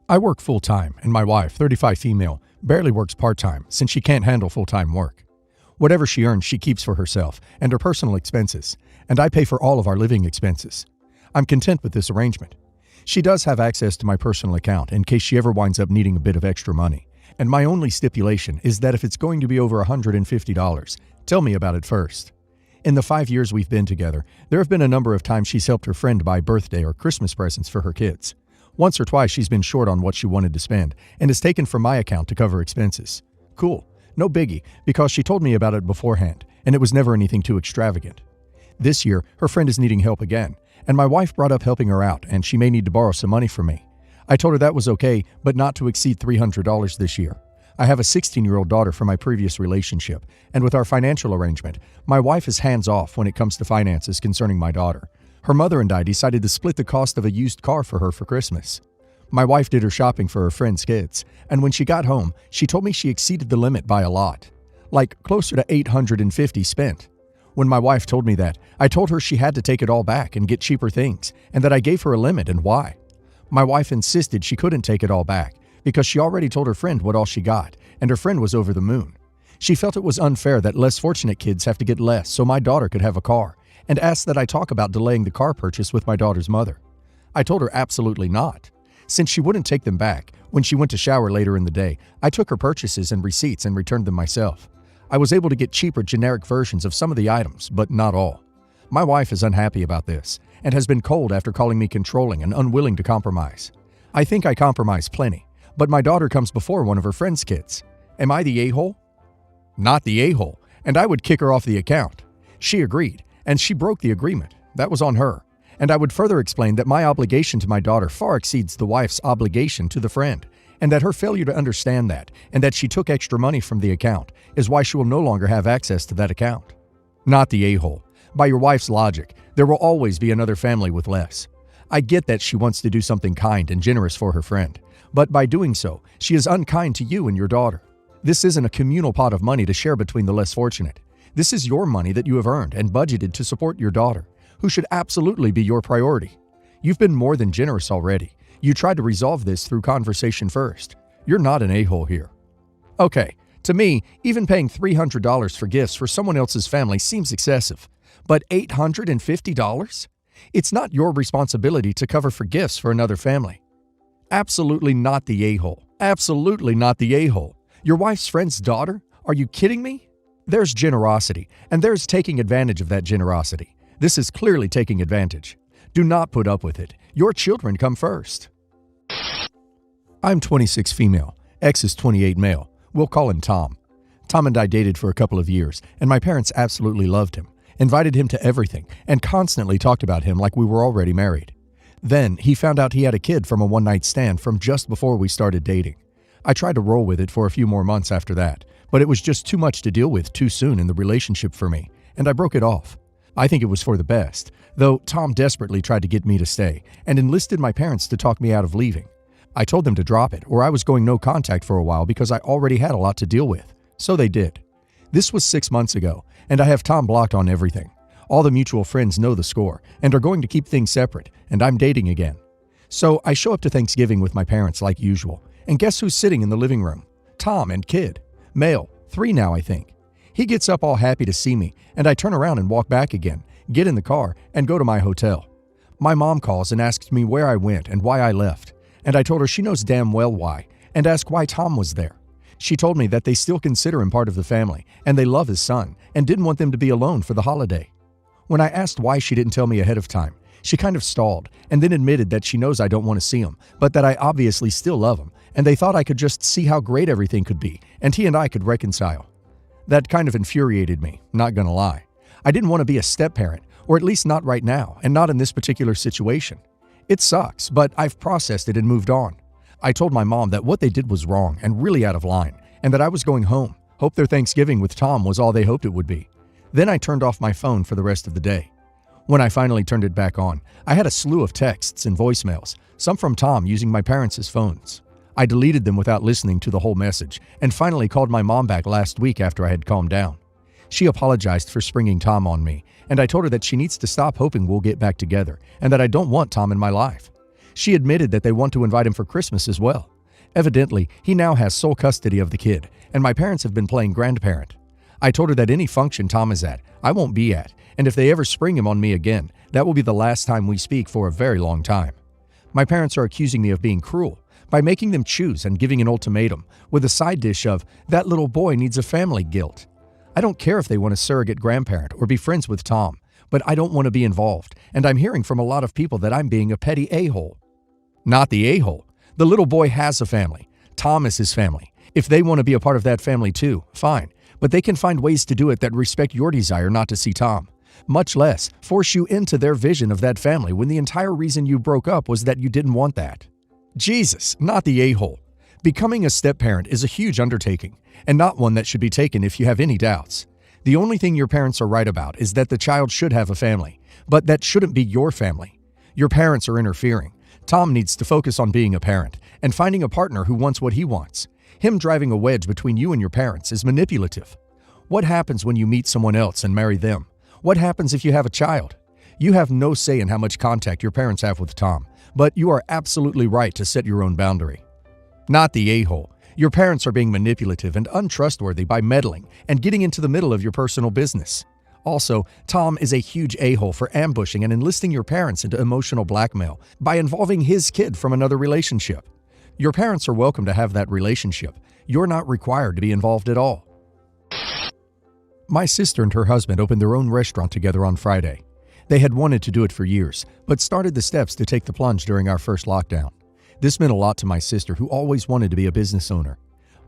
I work full-time, and my wife, 35 female, barely works part-time since she can't handle full-time work. Whatever she earns, she keeps for herself and her personal expenses, and I pay for all of our living expenses. I'm content with this arrangement. She does have access to my personal account in case she ever winds up needing a bit of extra money, and my only stipulation is that if it's going to be over $150, tell me about it first. In the 5 years we've been together, there have been a number of times she's helped her friend buy birthday or Christmas presents for her kids. Once or twice she's been short on what she wanted to spend and has taken from my account to cover expenses. Cool, no biggie, because she told me about it beforehand, and it was never anything too extravagant. This year, her friend is needing help again, and my wife brought up helping her out, and she may need to borrow some money from me. I told her that was okay, but not to exceed $300 this year. I have a 16-year-old daughter from my previous relationship, and with our financial arrangement, my wife is hands-off when it comes to finances concerning my daughter. Her mother and I decided to split the cost of a used car for her for Christmas. My wife did her shopping for her friend's kids, and when she got home, she told me she exceeded the limit by a lot, like closer to $850 spent. When my wife told me that, I told her she had to take it all back and get cheaper things, and that I gave her a limit and why. My wife insisted she couldn't take it all back because she already told her friend what all she got, and her friend was over the moon. She felt it was unfair that less fortunate kids have to get less so my daughter could have a car, and asked that I talk about delaying the car purchase with my daughter's mother. I told her absolutely not. Since she wouldn't take them back, when she went to shower later in the day, I took her purchases and receipts and returned them myself. I was able to get cheaper generic versions of some of the items, but not all. My wife is unhappy about this, and has been cold after calling me controlling and unwilling to compromise. I think I compromise plenty, but my daughter comes before one of her friend's kids. Am I the a-hole? Not the a-hole, and I would kick her off the account. She agreed, and she broke the agreement. That was on her. And I would further explain that my obligation to my daughter far exceeds the wife's obligation to the friend, and that her failure to understand that, and that she took extra money from the account, is why she will no longer have access to that account. Not the a-hole. By your wife's logic, there will always be another family with less. I get that she wants to do something kind and generous for her friend, but by doing so, she is unkind to you and your daughter. This isn't a communal pot of money to share between the less fortunate. This is your money that you have earned and budgeted to support your daughter, who should absolutely be your priority. You've been more than generous already. You tried to resolve this through conversation first. You're not an a-hole here. Okay, to me, even paying $300 for gifts for someone else's family seems excessive. But $850? It's not your responsibility to cover for gifts for another family. Absolutely not the a-hole. Absolutely not the a-hole. Your wife's friend's daughter? Are you kidding me? There's generosity, and there's taking advantage of that generosity. This is clearly taking advantage. Do not put up with it. Your children come first. I'm 26 female. X is 28 male. We'll call him Tom. Tom and I dated for a couple of years, and my parents absolutely loved him, invited him to everything, and constantly talked about him like we were already married. Then, he found out he had a kid from a one-night stand from just before we started dating. I tried to roll with it for a few more months after that, but it was just too much to deal with too soon in the relationship for me, and I broke it off. I think it was for the best, though Tom desperately tried to get me to stay and enlisted my parents to talk me out of leaving. I told them to drop it, or I was going no contact for a while because I already had a lot to deal with. So they did. This was 6 months ago, and I have Tom blocked on everything. All the mutual friends know the score and are going to keep things separate, and I'm dating again. So I show up to Thanksgiving with my parents like usual, and guess who's sitting in the living room? Tom and kid. Male, 3 now, I think. He gets up all happy to see me, and I turn around and walk back again, get in the car, and go to my hotel. My mom calls and asks me where I went and why I left, and I told her she knows damn well why, and asked why Tom was there. She told me that they still consider him part of the family, and they love his son, and didn't want them to be alone for the holiday. When I asked why she didn't tell me ahead of time, she kind of stalled, and then admitted that she knows I don't want to see him, but that I obviously still love him, and they thought I could just see how great everything could be, and he and I could reconcile. That kind of infuriated me, not gonna lie. I didn't want to be a step-parent, or at least not right now, and not in this particular situation. It sucks, but I've processed it and moved on. I told my mom that what they did was wrong and really out of line, and that I was going home. Hoped their Thanksgiving with Tom was all they hoped it would be. Then I turned off my phone for the rest of the day. When I finally turned it back on, I had a slew of texts and voicemails, some from Tom using my parents' phones. I deleted them without listening to the whole message, and finally called my mom back last week after I had calmed down. She apologized for springing Tom on me, and I told her that she needs to stop hoping we'll get back together, and that I don't want Tom in my life. She admitted that they want to invite him for Christmas as well. Evidently, he now has sole custody of the kid, and my parents have been playing grandparent. I told her that any function Tom is at, I won't be at, and if they ever spring him on me again, that will be the last time we speak for a very long time. My parents are accusing me of being cruel by making them choose and giving an ultimatum with a side dish of, that little boy needs a family guilt. I don't care if they want a surrogate grandparent or be friends with Tom, but I don't want to be involved, and I'm hearing from a lot of people that I'm being a petty a-hole. Not the a-hole. The little boy has a family. Tom is his family. If they want to be a part of that family too, fine, but they can find ways to do it that respect your desire not to see Tom, much less force you into their vision of that family when the entire reason you broke up was that you didn't want that. Jesus, not the a-hole. Becoming a step-parent is a huge undertaking, and not one that should be taken if you have any doubts. The only thing your parents are right about is that the child should have a family, but that shouldn't be your family. Your parents are interfering. Tom needs to focus on being a parent and finding a partner who wants what he wants. Him driving a wedge between you and your parents is manipulative. What happens when you meet someone else and marry them? What happens if you have a child? You have no say in how much contact your parents have with Tom, but you are absolutely right to set your own boundary. Not the a-hole. Your parents are being manipulative and untrustworthy by meddling and getting into the middle of your personal business. Also, Tom is a huge a-hole for ambushing and enlisting your parents into emotional blackmail by involving his kid from another relationship. Your parents are welcome to have that relationship. You're not required to be involved at all. My sister and her husband opened their own restaurant together on Friday. They had wanted to do it for years, but started the steps to take the plunge during our first lockdown. This meant a lot to my sister, who always wanted to be a business owner.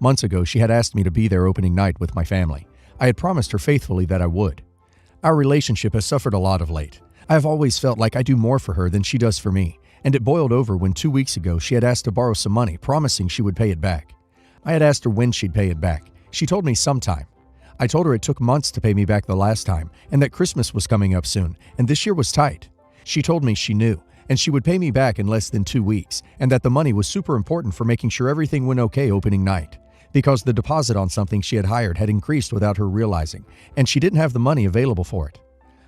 Months ago, she had asked me to be there opening night with my family. I had promised her faithfully that I would. Our relationship has suffered a lot of late. I have always felt like I do more for her than she does for me, and it boiled over when 2 weeks ago she had asked to borrow some money, promising she would pay it back. I had asked her when she'd pay it back. She told me sometime. I told her it took months to pay me back the last time, and that Christmas was coming up soon, and this year was tight. She told me she knew, and she would pay me back in less than 2 weeks, and that the money was super important for making sure everything went okay opening night, because the deposit on something she had hired had increased without her realizing, and she didn't have the money available for it.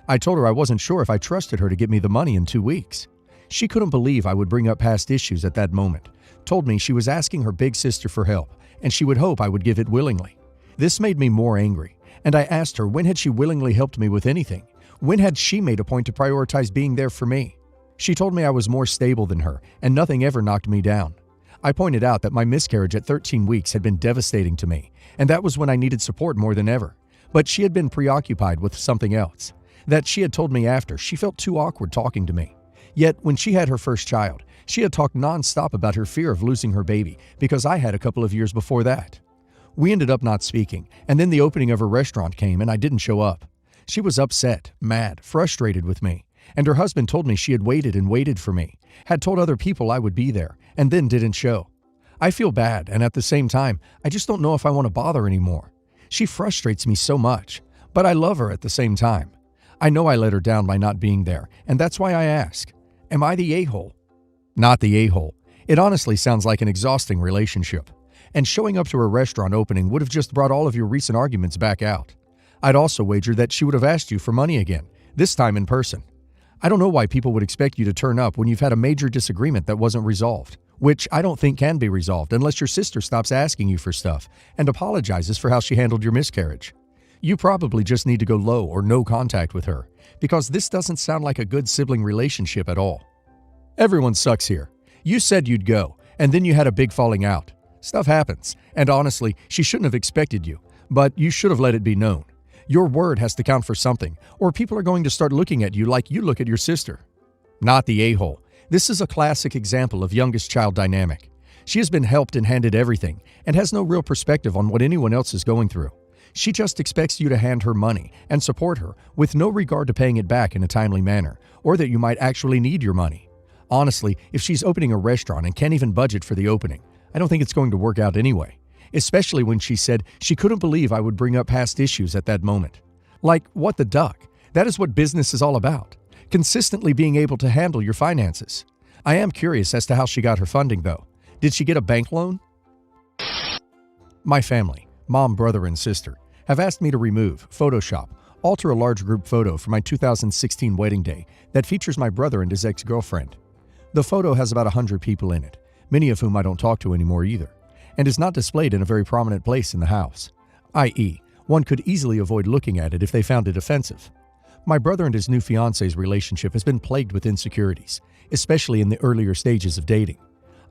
I told her I wasn't sure if I trusted her to get me the money in 2 weeks. She couldn't believe I would bring up past issues at that moment, told me she was asking her big sister for help, and she would hope I would give it willingly. This made me more angry, and I asked her when had she willingly helped me with anything? When had she made a point to prioritize being there for me? She told me I was more stable than her, and nothing ever knocked me down. I pointed out that my miscarriage at 13 weeks had been devastating to me, and that was when I needed support more than ever. But she had been preoccupied with something else. That she had told me after she felt too awkward talking to me. Yet, when she had her first child, she had talked nonstop about her fear of losing her baby because I had a couple of years before that. We ended up not speaking, and then the opening of her restaurant came and I didn't show up. She was upset, mad, frustrated with me, and her husband told me she had waited and waited for me, had told other people I would be there, and then didn't show. I feel bad, and at the same time, I just don't know if I want to bother anymore. She frustrates me so much, but I love her at the same time. I know I let her down by not being there, and that's why I ask, am I the a-hole? Not the a-hole. It honestly sounds like an exhausting relationship. And showing up to her restaurant opening would have just brought all of your recent arguments back out. I'd also wager that she would have asked you for money again, this time in person. I don't know why people would expect you to turn up when you've had a major disagreement that wasn't resolved, which I don't think can be resolved unless your sister stops asking you for stuff and apologizes for how she handled your miscarriage. You probably just need to go low or no contact with her, because this doesn't sound like a good sibling relationship at all. Everyone sucks here. You said you'd go, and then you had a big falling out. Stuff happens, and honestly, she shouldn't have expected you, but you should have let it be known. Your word has to count for something, or people are going to start looking at you like you look at your sister. Not the a-hole. This is a classic example of youngest child dynamic. She has been helped and handed everything, and has no real perspective on what anyone else is going through. She just expects you to hand her money and support her with no regard to paying it back in a timely manner, or that you might actually need your money. Honestly, if she's opening a restaurant and can't even budget for the opening, I don't think it's going to work out anyway, especially when she said she couldn't believe I would bring up past issues at that moment. Like, what the duck? That is what business is all about, consistently being able to handle your finances. I am curious as to how she got her funding, though. Did she get a bank loan? My family, mom, brother, and sister, have asked me to remove, Photoshop, alter a large group photo from my 2016 wedding day that features my brother and his ex-girlfriend. The photo has about 100 people in it, many of whom I don't talk to anymore either, and is not displayed in a very prominent place in the house, i.e., one could easily avoid looking at it if they found it offensive. My brother and his new fiance's relationship has been plagued with insecurities, especially in the earlier stages of dating.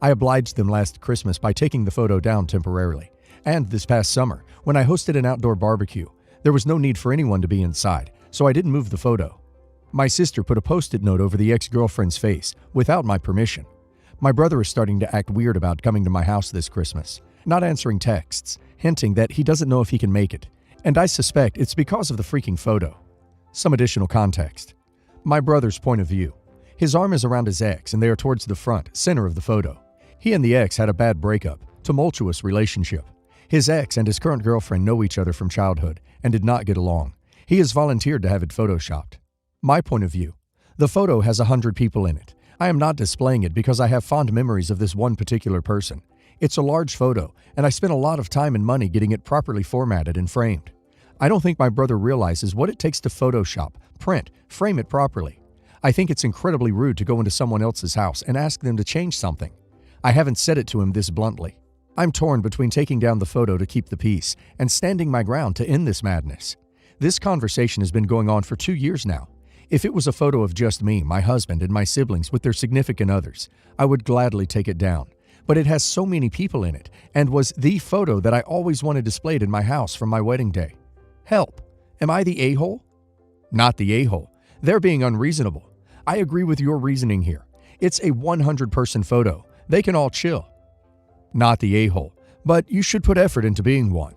I obliged them last Christmas by taking the photo down temporarily, and this past summer, when I hosted an outdoor barbecue, there was no need for anyone to be inside, so I didn't move the photo. My sister put a post-it note over the ex-girlfriend's face without my permission. My brother is starting to act weird about coming to my house this Christmas, not answering texts, hinting that he doesn't know if he can make it, and I suspect it's because of the freaking photo. Some additional context. My brother's point of view. His arm is around his ex and they are towards the front, center of the photo. He and the ex had a bad breakup, tumultuous relationship. His ex and his current girlfriend know each other from childhood and did not get along. He has volunteered to have it photoshopped. My point of view. The photo has 100 people in it. I am not displaying it because I have fond memories of this one particular person. It's a large photo, and I spent a lot of time and money getting it properly formatted and framed. I don't think my brother realizes what it takes to Photoshop, print, frame it properly. I think it's incredibly rude to go into someone else's house and ask them to change something. I haven't said it to him this bluntly. I'm torn between taking down the photo to keep the peace and standing my ground to end this madness. This conversation has been going on for 2 years now. If it was a photo of just me, my husband, and my siblings with their significant others, I would gladly take it down. But it has so many people in it and was the photo that I always wanted displayed in my house from my wedding day. Help! Am I the a-hole? Not the a-hole. They're being unreasonable. I agree with your reasoning here. It's a 100-person photo. They can all chill. Not the a-hole, but you should put effort into being one.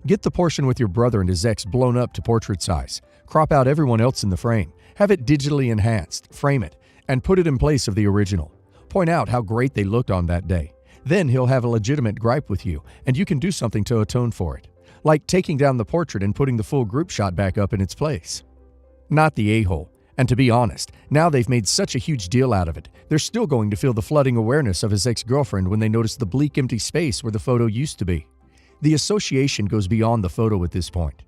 Get the portion with your brother and his ex blown up to portrait size. Crop out everyone else in the frame. Have it digitally enhanced, frame it, and put it in place of the original. Point out how great they looked on that day. Then he'll have a legitimate gripe with you, and you can do something to atone for it. Like taking down the portrait and putting the full group shot back up in its place. Not the a-hole. And to be honest, now they've made such a huge deal out of it, they're still going to feel the flooding awareness of his ex-girlfriend when they notice the bleak empty space where the photo used to be. The association goes beyond the photo at this point.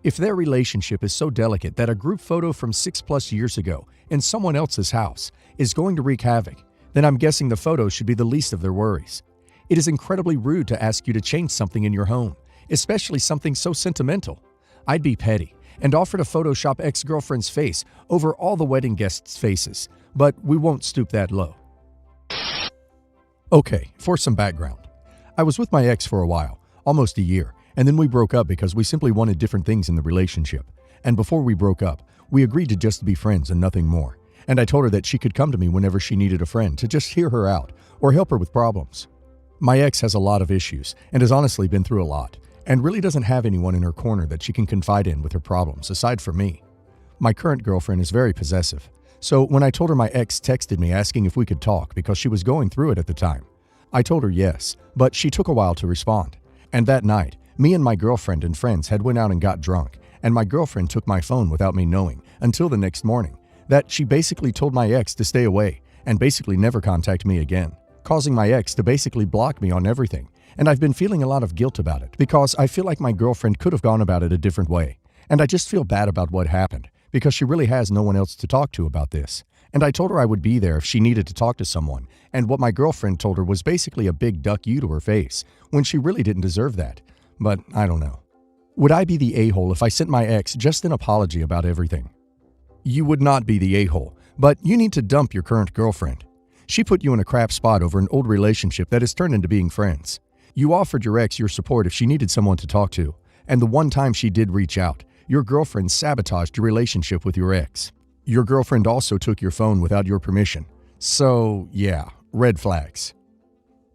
If their relationship is so delicate that a group photo from 6+ years ago in someone else's house is going to wreak havoc, then I'm guessing the photo should be the least of their worries. It is incredibly rude to ask you to change something in your home, especially something so sentimental. I'd be petty and offer to Photoshop ex-girlfriend's face over all the wedding guests' faces, but we won't stoop that low. Okay, for some background. I was with my ex for a while, almost a year, and then we broke up because we simply wanted different things in the relationship. And before we broke up, we agreed to just be friends and nothing more. And I told her that she could come to me whenever she needed a friend to just hear her out or help her with problems. My ex has a lot of issues and has honestly been through a lot, and really doesn't have anyone in her corner that she can confide in with her problems, aside from me. My current girlfriend is very possessive, so when I told her my ex texted me asking if we could talk because she was going through it at the time, I told her yes, but she took a while to respond. And that night, me and my girlfriend and friends had went out and got drunk, and my girlfriend took my phone without me knowing until the next morning, that she basically told my ex to stay away and basically never contact me again, causing my ex to basically block me on everything. And I've been feeling a lot of guilt about it because I feel like my girlfriend could have gone about it a different way. And I just feel bad about what happened because she really has no one else to talk to about this. And I told her I would be there if she needed to talk to someone. And what my girlfriend told her was basically a big duck you to her face when she really didn't deserve that. But I don't know. Would I be the a-hole if I sent my ex just an apology about everything? You would not be the a-hole, but you need to dump your current girlfriend. She put you in a crap spot over an old relationship that has turned into being friends. You offered your ex your support if she needed someone to talk to, and the one time she did reach out, your girlfriend sabotaged your relationship with your ex. Your girlfriend also took your phone without your permission. So, yeah, red flags.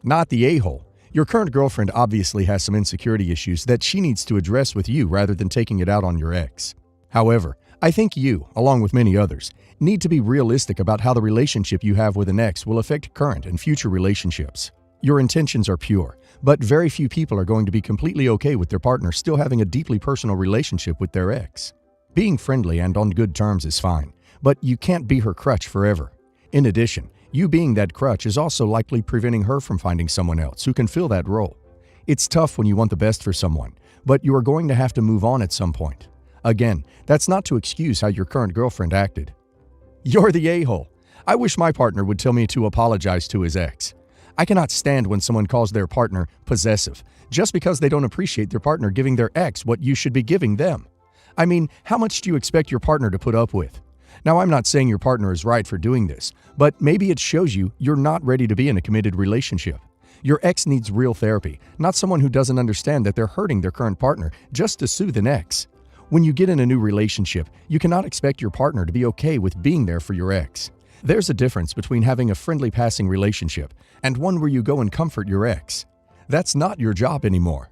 Not the a-hole. Your current girlfriend obviously has some insecurity issues that she needs to address with you rather than taking it out on your ex. However, I think you, along with many others, need to be realistic about how the relationship you have with an ex will affect current and future relationships. Your intentions are pure, but very few people are going to be completely okay with their partner still having a deeply personal relationship with their ex. Being friendly and on good terms is fine, but you can't be her crutch forever. In addition, you being that crutch is also likely preventing her from finding someone else who can fill that role. It's tough when you want the best for someone, but you are going to have to move on at some point. Again, that's not to excuse how your current girlfriend acted. You're the a-hole. I wish my partner would tell me to apologize to his ex. I cannot stand when someone calls their partner possessive, just because they don't appreciate their partner giving their ex what you should be giving them. I mean, how much do you expect your partner to put up with? Now, I'm not saying your partner is right for doing this, but maybe it shows you you're not ready to be in a committed relationship. Your ex needs real therapy, not someone who doesn't understand that they're hurting their current partner just to soothe an ex. When you get in a new relationship, you cannot expect your partner to be okay with being there for your ex. There's a difference between having a friendly passing relationship and one where you go and comfort your ex. That's not your job anymore.